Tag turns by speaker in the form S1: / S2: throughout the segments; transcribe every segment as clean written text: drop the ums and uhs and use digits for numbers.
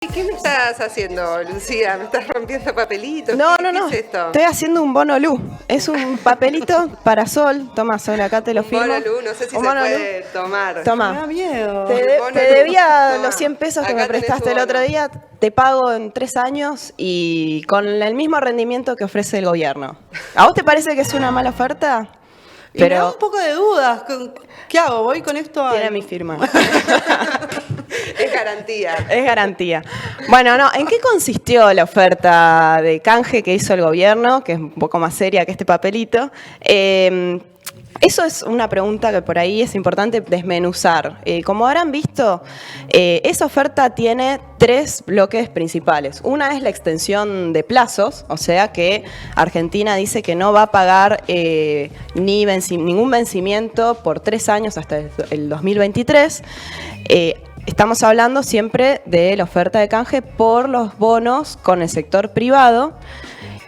S1: ¿Qué me estás haciendo, Lucía? ¿Me estás rompiendo papelitos?
S2: No,
S1: ¿Qué es esto?
S2: Estoy haciendo un bono Lu. Es un papelito para Sol. Toma, Sol, acá te lo firmo.
S1: Bono Lu, no sé si se puede tomar.
S2: Toma.
S3: Me da miedo.
S2: Te debía
S1: Toma.
S2: los 100 pesos que
S1: Acá
S2: me
S1: tenés
S2: prestaste
S1: tu
S2: el otro
S1: bono.
S2: día. Te pago en 3 años y con el mismo rendimiento que ofrece el gobierno. ¿A vos te parece que es una mala oferta?
S3: Y me da un poco de dudas. ¿Qué hago? ¿Voy con esto a...?
S2: Tiene mi firma.
S1: Es garantía.
S2: Es garantía. Bueno, no, ¿en qué consistió la oferta de canje que hizo el gobierno? Que es un poco más seria que este papelito. Eso es una pregunta que por ahí es importante desmenuzar. Como habrán visto, esa oferta tiene 3 bloques principales. Una es la extensión de plazos, o sea que Argentina dice que no va a pagar ningún vencimiento por 3 años hasta el 2023. Estamos hablando siempre de la oferta de canje por los bonos con el sector privado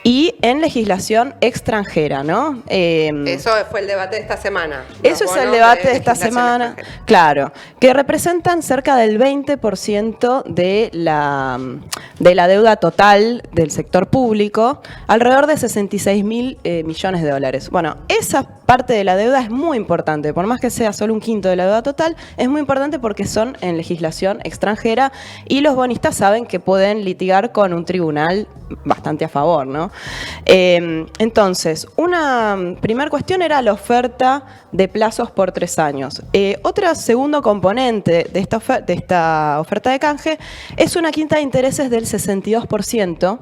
S2: y en legislación extranjera, ¿no?
S1: Eso fue el debate de esta semana.
S2: Eso es el debate de esta semana, claro, que representan cerca del 20% de la deuda total del sector público, alrededor de 66.000 millones de dólares. Bueno, esa parte de la deuda es muy importante, por más que sea solo un quinto de la deuda total, es muy importante porque son en legislación extranjera y los bonistas saben que pueden litigar con un tribunal bastante a favor, ¿no? Entonces, una primera cuestión era la oferta de plazos por 3 años. Otro segundo componente de esta oferta de canje es una quita de intereses del 62%.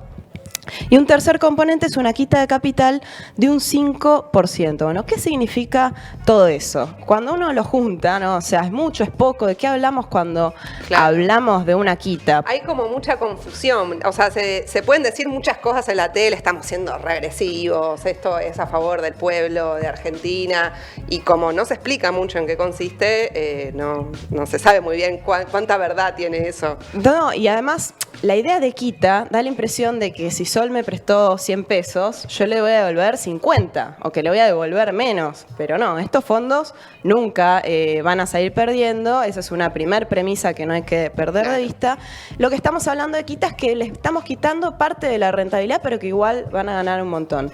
S2: Y un tercer componente es una quita de capital de un 5%. Bueno, ¿qué significa todo eso? Cuando uno lo junta, ¿no? O sea, es mucho, es poco. ¿De qué hablamos cuando hablamos de una quita?
S1: Hay como mucha confusión. O sea, se pueden decir muchas cosas en la tele, estamos siendo regresivos, esto es a favor del pueblo de Argentina. Y como no se explica mucho en qué consiste, no se sabe muy bien cuánta verdad tiene eso.
S2: No, y además, la idea de quita da la impresión de que si Sol me prestó 100 pesos, yo le voy a devolver 50 o que le voy a devolver menos. Pero no, estos fondos nunca van a salir perdiendo. Esa es una primer premisa que no hay que perder de vista. Lo que estamos hablando de quita es que le estamos quitando parte de la rentabilidad, pero que igual van a ganar un montón.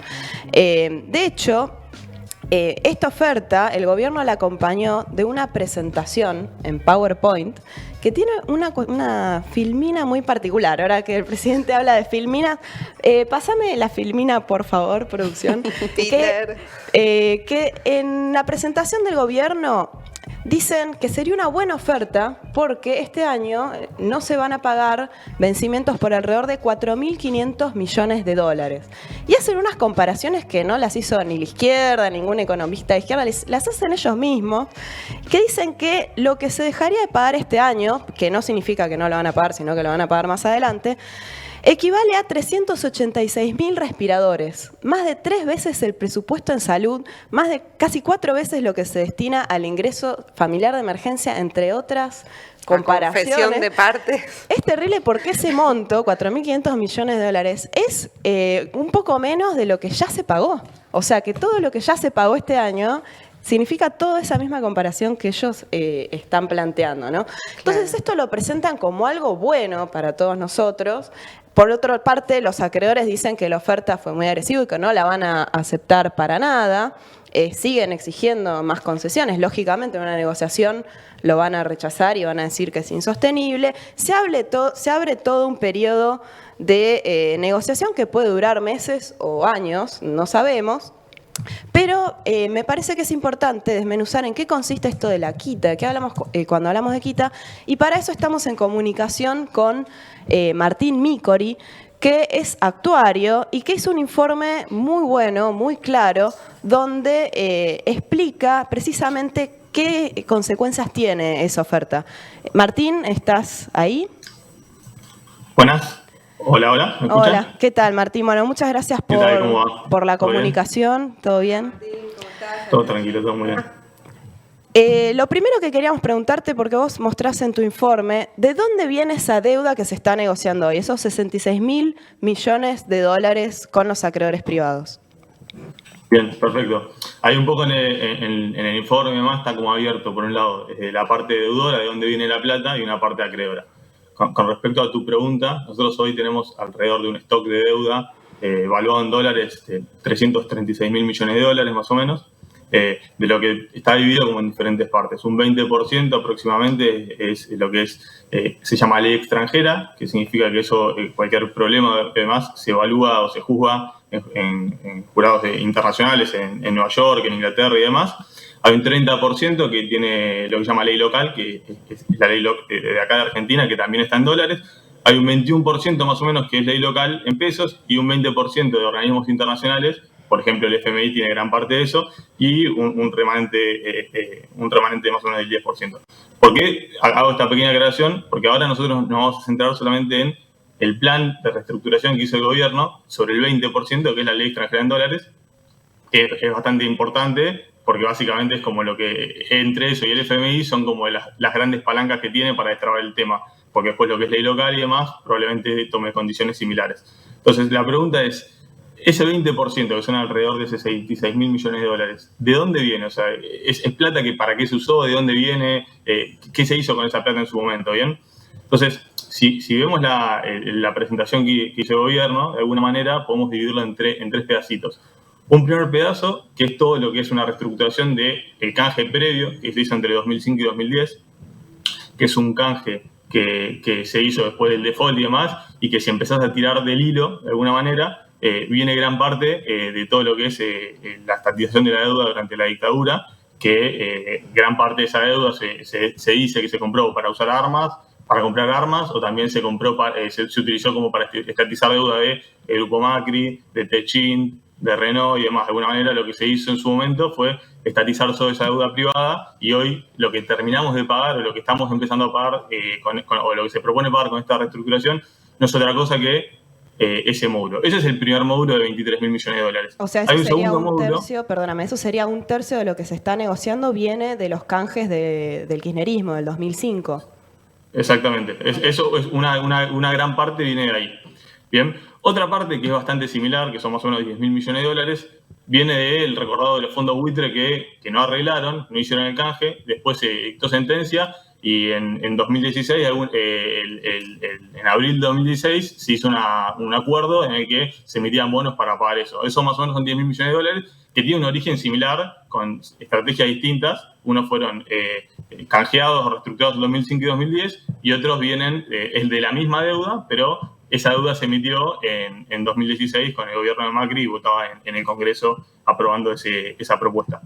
S2: De hecho, esta oferta, el gobierno la acompañó de una presentación en PowerPoint que tiene una filmina muy particular. Ahora que el presidente habla de filminas, pásame la filmina, por favor, producción.
S1: Peter.
S2: Que en la presentación del gobierno dicen que sería una buena oferta porque este año no se van a pagar vencimientos por alrededor de 4.500 millones de dólares. Y hacen unas comparaciones que no las hizo ni la izquierda, ningún economista de izquierda, las hacen ellos mismos, que dicen que lo que se dejaría de pagar este año, que no significa que no lo van a pagar, sino que lo van a pagar más adelante, equivale a 386.000 respiradores, más de 3 veces el presupuesto en salud, más de casi 4 veces lo que se destina al ingreso familiar de emergencia, entre otras comparaciones.
S1: Confesión de partes.
S2: Es terrible porque ese monto, 4.500 millones de dólares, es un poco menos de lo que ya se pagó. O sea que todo lo que ya se pagó este año significa toda esa misma comparación que ellos están planteando, ¿no? Entonces esto lo presentan como algo bueno para todos nosotros. Por otra parte, los acreedores dicen que la oferta fue muy agresiva y que no la van a aceptar para nada. Siguen exigiendo más concesiones. Lógicamente, en una negociación lo van a rechazar y van a decir que es insostenible. Se abre todo un periodo de negociación que puede durar meses o años, no sabemos. Pero me parece que es importante desmenuzar en qué consiste esto de la quita, de qué hablamos cuando hablamos de quita, y para eso estamos en comunicación con Martín Micori, que es actuario y que hizo un informe muy bueno, muy claro, donde explica precisamente qué consecuencias tiene esa oferta. Martín, ¿estás ahí?
S4: Buenas. Hola, hola. ¿Me escuchas?
S2: Hola, ¿qué tal, Martín? Bueno, muchas gracias
S4: ¿Qué tal? ¿Cómo va?
S2: por la
S4: ¿Todo bien?
S2: comunicación. ¿Todo bien?
S4: Todo tranquilo, todo muy bien.
S2: Lo primero que queríamos preguntarte, porque vos mostrás en tu informe, ¿de dónde viene esa deuda que se está negociando hoy? Esos 66.000 millones de dólares con los acreedores privados.
S4: Bien, perfecto. Hay un poco en el informe, además, está como abierto, por un lado, la parte deudora, de dónde viene la plata, y una parte acreedora. con respecto a tu pregunta, nosotros hoy tenemos alrededor de un stock de deuda evaluado en dólares de 336 mil millones de dólares más o menos, de lo que está dividido como en diferentes partes. Un 20% aproximadamente es lo que se llama ley extranjera, que significa que eso, cualquier problema además se evalúa o se juzga en jurados internacionales en Nueva York, en Inglaterra y demás. Hay un 30% que tiene lo que se llama ley local, que es la ley de acá de Argentina, que también está en dólares. Hay un 21% más o menos que es ley local en pesos y un 20% de organismos internacionales. Por ejemplo, el FMI tiene gran parte de eso y un remanente más o menos del 10%. ¿Por qué hago esta pequeña aclaración? Porque ahora nosotros nos vamos a centrar solamente en el plan de reestructuración que hizo el gobierno sobre el 20%, que es la ley extranjera en dólares, que es bastante importante porque básicamente es como lo que entre eso y el FMI son como las grandes palancas que tiene para destrabar el tema, porque después lo que es ley local y demás probablemente tome condiciones similares. Entonces la pregunta es, ese 20%, que son alrededor de 66 mil millones de dólares, ¿de dónde viene? O sea, ¿es plata que para qué se usó? ¿De dónde viene? ¿Qué se hizo con esa plata en su momento? ¿Bien? Entonces, si vemos la presentación que hizo el gobierno, de alguna manera podemos dividirlo en tres pedacitos. Un primer pedazo, que es todo lo que es una reestructuración del canje previo, que se hizo entre 2005 y 2010, que es un canje que se hizo después del default y demás, y que si empezás a tirar del hilo, de alguna manera, viene gran parte de todo lo que es la estatización de la deuda durante la dictadura, que gran parte de esa deuda se dice que se compró para usar armas, para comprar armas, o también se utilizó como para estatizar deuda de Grupo Macri, de Techint, de Renault y demás. De alguna manera lo que se hizo en su momento fue estatizar toda esa deuda privada y hoy lo que terminamos de pagar o lo que estamos empezando a pagar o lo que se propone pagar con esta reestructuración no es otra cosa que ese módulo. Ese es el primer módulo de 23 mil millones de dólares.
S2: O sea, eso sería un tercio, perdóname, eso sería un tercio de lo que se está negociando viene de los canjes del kirchnerismo del 2005.
S4: Exactamente. Eso es una gran parte viene de ahí. Bien. Otra parte que es bastante similar, que son más o menos 10 mil millones de dólares, viene del recordado de los fondos buitre que no arreglaron, no hicieron el canje, después se dictó sentencia y en 2016, en abril de 2016, se hizo un acuerdo en el que se emitían bonos para pagar eso. Eso más o menos son 10 mil millones de dólares, que tiene un origen similar con estrategias distintas. Unos fueron canjeados o reestructurados en 2005 y 2010 y otros vienen el de la misma deuda, pero esa deuda se emitió en 2016 con el gobierno de Macri y votaba en el Congreso aprobando esa propuesta.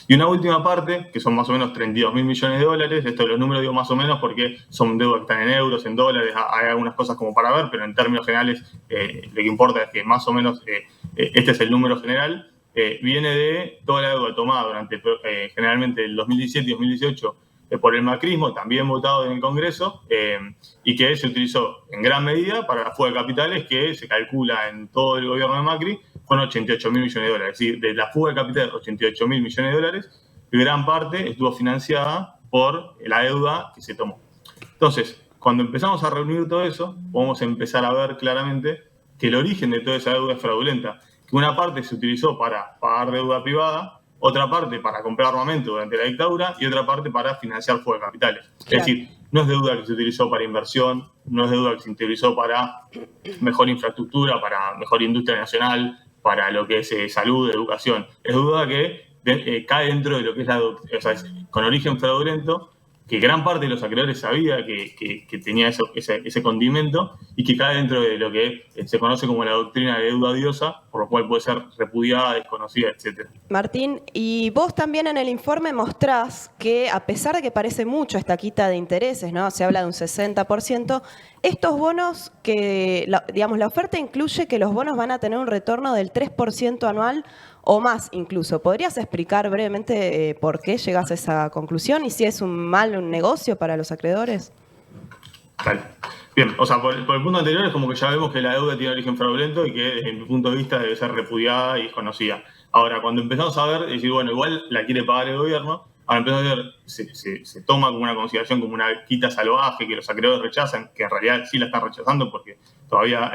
S4: Y una última parte, que son más o menos 32 mil millones de dólares, esto de los números digo más o menos porque son deudas que están en euros, en dólares, hay algunas cosas como para ver, pero en términos generales lo que importa es que más o menos este es el número general, viene de toda la deuda tomada durante generalmente el 2017 y 2018 por el macrismo, también votado en el Congreso, y que se utilizó en gran medida para la fuga de capitales que se calcula en todo el gobierno de Macri, fueron 88 mil millones de dólares. Es decir, de la fuga de capitales, 88 mil millones de dólares, gran parte estuvo financiada por la deuda que se tomó. Entonces, cuando empezamos a reunir todo eso, podemos empezar a ver claramente que el origen de toda esa deuda es fraudulenta, que una parte se utilizó para pagar deuda privada, otra parte para comprar armamento durante la dictadura y otra parte para financiar fuga de capitales. Claro. Es decir, no es deuda que se utilizó para inversión, no es deuda que se utilizó para mejor infraestructura, para mejor industria nacional, para lo que es salud, educación. Es deuda que cae dentro de lo que es con origen fraudulento, que gran parte de los acreedores sabía que tenía ese condimento y que cae dentro de lo que se conoce como la doctrina de deuda odiosa, por lo cual puede ser repudiada, desconocida, etc.
S2: Martín, y vos también en el informe mostrás que a pesar de que parece mucho esta quita de intereses, ¿no? Se habla de un 60%, estos bonos la oferta incluye que los bonos van a tener un retorno del 3% anual o más incluso. ¿Podrías explicar brevemente por qué llegas a esa conclusión y si es un negocio para los acreedores?
S4: Vale. Bien, o sea, por el punto anterior es como que ya vemos que la deuda tiene origen fraudulento y que desde mi punto de vista debe ser repudiada y desconocida. Ahora, cuando empezamos a ver, decir, bueno, igual la quiere pagar el gobierno, ahora empezamos a ver, se toma como una consideración, como una quita salvaje que los acreedores rechazan, que en realidad sí la están rechazando porque todavía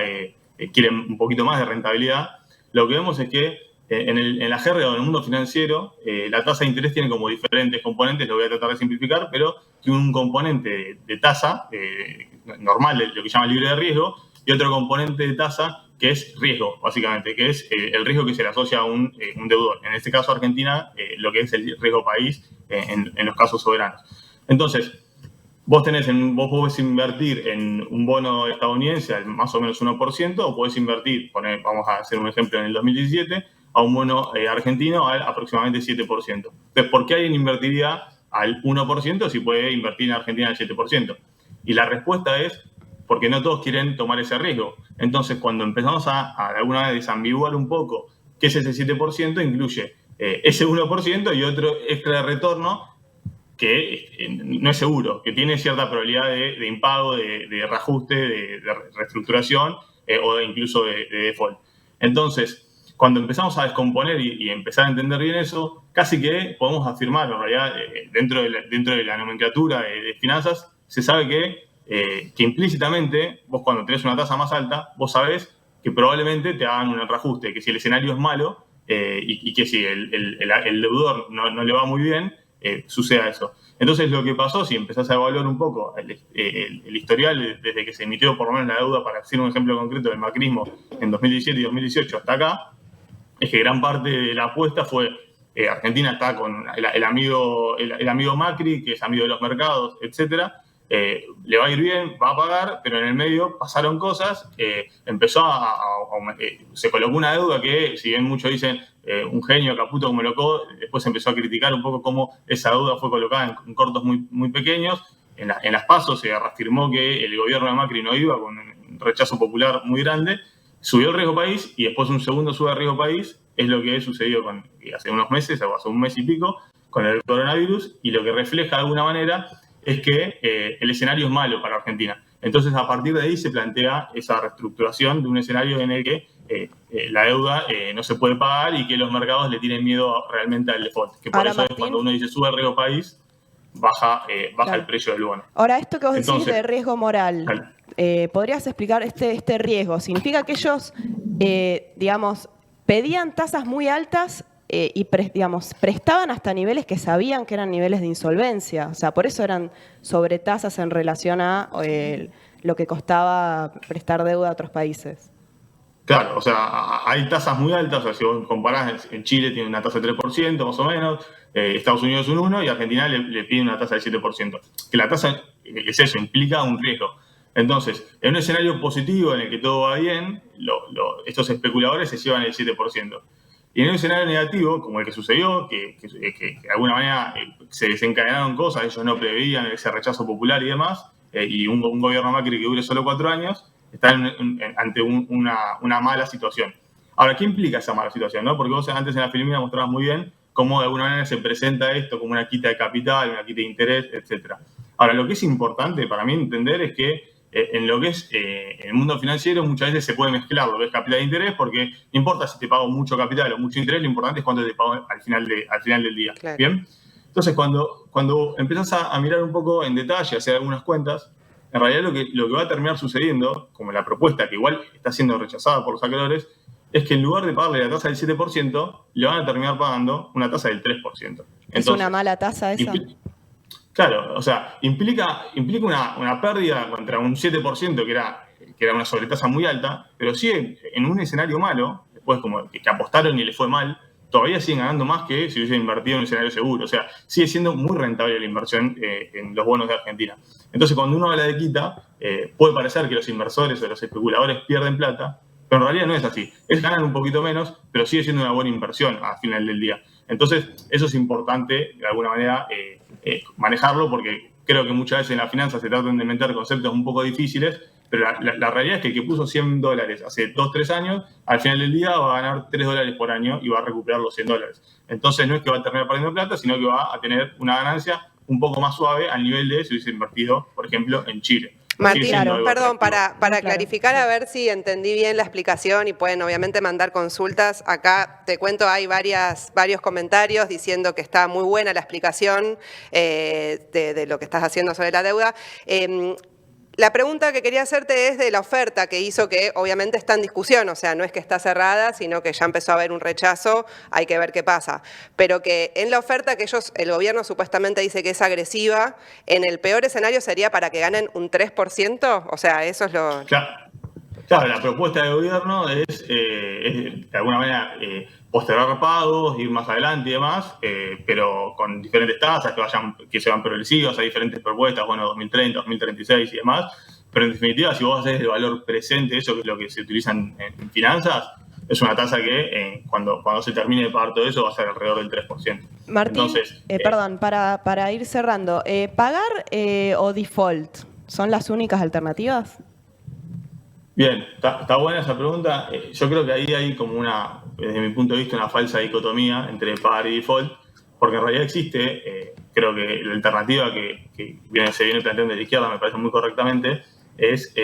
S4: quieren un poquito más de rentabilidad. Lo que vemos es que en la jerga o en el mundo financiero, la tasa de interés tiene como diferentes componentes, lo voy a tratar de simplificar, pero tiene un componente de tasa normal, lo que llama libre de riesgo, y otro componente de tasa que es riesgo, básicamente, que es el riesgo que se le asocia a un deudor. En este caso, Argentina, lo que es el riesgo país en los casos soberanos. Entonces, vos podés invertir en un bono estadounidense al más o menos 1%, o podés invertir, vamos a hacer un ejemplo en el 2017, a un bono argentino al aproximadamente 7%. Entonces, ¿por qué alguien invertiría al 1% si puede invertir en Argentina al 7%? Y la respuesta es porque no todos quieren tomar ese riesgo. Entonces, cuando empezamos a de alguna manera desambiguar un poco qué es ese 7%, incluye ese 1% y otro extra de retorno que no es seguro, que tiene cierta probabilidad de impago, de reajuste, de reestructuración o incluso de default. Entonces, cuando empezamos a descomponer y empezar a entender bien eso, casi que podemos afirmar, en realidad, dentro de la nomenclatura de finanzas, se sabe que implícitamente, vos cuando tenés una tasa más alta, vos sabés que probablemente te hagan un reajuste, que si el escenario es malo y que si el deudor no le va muy bien, suceda eso. Entonces, lo que pasó, si empezás a evaluar un poco el historial desde que se emitió por lo menos la deuda, para hacer un ejemplo concreto del macrismo en 2017 y 2018 hasta acá, es que gran parte de la apuesta fue Argentina está con el amigo Macri, que es amigo de los mercados, etcétera. Le va a ir bien, va a pagar, pero en el medio pasaron cosas, se colocó una deuda que, si bien muchos dicen un genio, Caputo como loco, después se empezó a criticar un poco cómo esa deuda fue colocada en cortos muy, muy pequeños. En las PASO se reafirmó que el gobierno de Macri no iba, con un rechazo popular muy grande, subió el riesgo país y después un segundo sube el riesgo país, es lo que sucedió hace unos meses, o hace un mes y pico, con el coronavirus, y lo que refleja de alguna manera es que el escenario es malo para Argentina. Entonces, a partir de ahí se plantea esa reestructuración de un escenario en el que la deuda no se puede pagar y que los mercados le tienen miedo realmente al default. Que por
S2: ahora,
S4: eso
S2: Martín,
S4: es cuando uno dice sube el riesgo país, baja
S2: claro,
S4: el precio del bono.
S2: Ahora, esto que vos decís
S4: Entonces,
S2: de riesgo moral, ¿podrías explicar este riesgo? ¿Significa que ellos, digamos, pedían tasas muy altas y prestaban hasta niveles que sabían que eran niveles de insolvencia? O sea, por eso eran sobretasas en relación a lo que costaba prestar deuda a otros países.
S4: Claro, o sea, hay tasas muy altas, o sea, si vos comparás, en Chile tiene una tasa del 3% más o menos, Estados Unidos un 1% y Argentina le pide una tasa del 7%. Que la tasa es eso, implica un riesgo. Entonces, en un escenario positivo en el que todo va bien, estos especuladores se llevan el 7%. Y en un escenario negativo, como el que sucedió, que de alguna manera se desencadenaron cosas, ellos no preveían ese rechazo popular y demás, y un gobierno Macri que dure solo 4 años, están ante una mala situación. Ahora, ¿qué implica esa mala situación? ¿No? Porque vos antes en la filmina mostrabas muy bien cómo de alguna manera se presenta esto como una quita de capital, una quita de interés, etc. Ahora, lo que es importante para mí entender es que en lo que es en el mundo financiero muchas veces se puede mezclar lo que es capital de interés, porque no importa si te pago mucho capital o mucho interés, lo importante es cuánto te pago al final del día. Claro. ¿Bien? Entonces, cuando empezás a mirar un poco en detalle, a hacer algunas cuentas, en realidad lo que va a terminar sucediendo, como la propuesta que igual está siendo rechazada por los acreedores, es que en lugar de pagarle la tasa del 7%, le van a terminar pagando una tasa del 3%. Entonces,
S2: ¿es una mala tasa esa?
S4: Claro, o sea, implica una pérdida contra un 7%, que era una sobretasa muy alta, pero sigue en un escenario malo, después como que apostaron y le fue mal, todavía siguen ganando más que si hubiesen invertido en un escenario seguro. O sea, sigue siendo muy rentable la inversión en los bonos de Argentina. Entonces, cuando uno habla de quita, puede parecer que los inversores o los especuladores pierden plata, pero en realidad no es así. Ganan un poquito menos, pero sigue siendo una buena inversión al final del día. Entonces, eso es importante, de alguna manera, manejarlo, porque creo que muchas veces en la finanza se tratan de meter conceptos un poco difíciles, pero la realidad es que el que puso $100 hace 2-3 años, al final del día va a ganar $3 por año y va a recuperar los $100. Entonces, no es que va a terminar perdiendo plata, sino que va a tener una ganancia un poco más suave al nivel de si hubiese invertido, por ejemplo, en Chile.
S1: Martín, perdón, para clarificar, a ver si entendí bien la explicación, y pueden obviamente mandar consultas. Acá te cuento, hay varios comentarios diciendo que está muy buena la explicación de lo que estás haciendo sobre la deuda. La pregunta que quería hacerte es de la oferta que hizo, que obviamente está en discusión, o sea, no es que está cerrada, sino que ya empezó a haber un rechazo, hay que ver qué pasa. Pero que en la oferta que el gobierno supuestamente dice que es agresiva, en el peor escenario sería para que ganen un 3%, o sea, eso es lo...
S4: Claro, la propuesta del gobierno es de alguna manera postergar pagos, ir más adelante y demás, pero con diferentes tasas que sean progresivas, hay diferentes propuestas, bueno, 2030, 2036 y demás, pero en definitiva, si vos haces el valor presente, eso que es lo que se utiliza en finanzas, es una tasa que cuando se termine de pagar todo eso va a ser alrededor del 3%.
S2: Martín,
S4: Entonces,
S2: perdón, para ir cerrando, ¿pagar o default son las únicas alternativas?
S4: Bien, está buena esa pregunta. Yo creo que ahí hay como desde mi punto de vista, una falsa dicotomía entre pagar y default, porque en realidad existe, creo que la alternativa que se viene planteando de la izquierda, me parece muy correctamente, es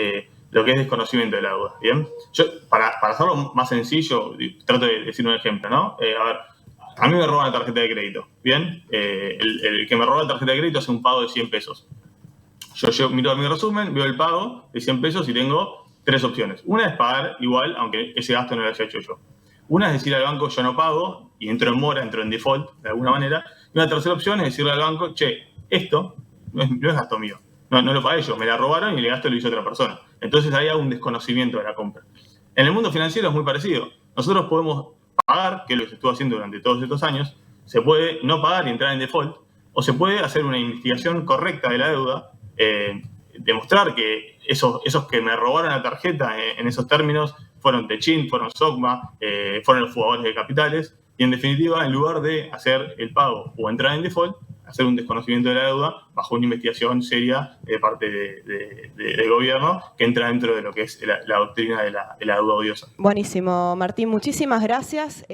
S4: lo que es desconocimiento de la deuda. ¿Bien? Yo, para hacerlo más sencillo, trato de decir un ejemplo, ¿no? A ver, a mí me roban la tarjeta de crédito, ¿bien? El que me roba la tarjeta de crédito hace un pago de 100 pesos. Yo miro mi resumen, veo el pago de 100 pesos y tengo 3 opciones. Una es pagar igual, aunque ese gasto no lo haya hecho yo. Una es decir al banco, yo no pago, y entro en mora, entro en default, de alguna manera. Y una tercera opción es decirle al banco, che, esto no es gasto mío. No lo pagué yo, me la robaron y el gasto lo hizo otra persona. Entonces ahí hay un desconocimiento de la compra. En el mundo financiero es muy parecido. Nosotros podemos pagar, que es lo que se estuvo haciendo durante todos estos años, se puede no pagar y entrar en default, o se puede hacer una investigación correcta de la deuda, demostrar que esos que me robaron la tarjeta en esos términos fueron Techint, fueron Sogma, fueron los jugadores de capitales, y en definitiva, en lugar de hacer el pago o entrar en default, hacer un desconocimiento de la deuda bajo una investigación seria de parte del gobierno que entra dentro de lo que es la doctrina de la deuda odiosa.
S2: Buenísimo, Martín, muchísimas gracias.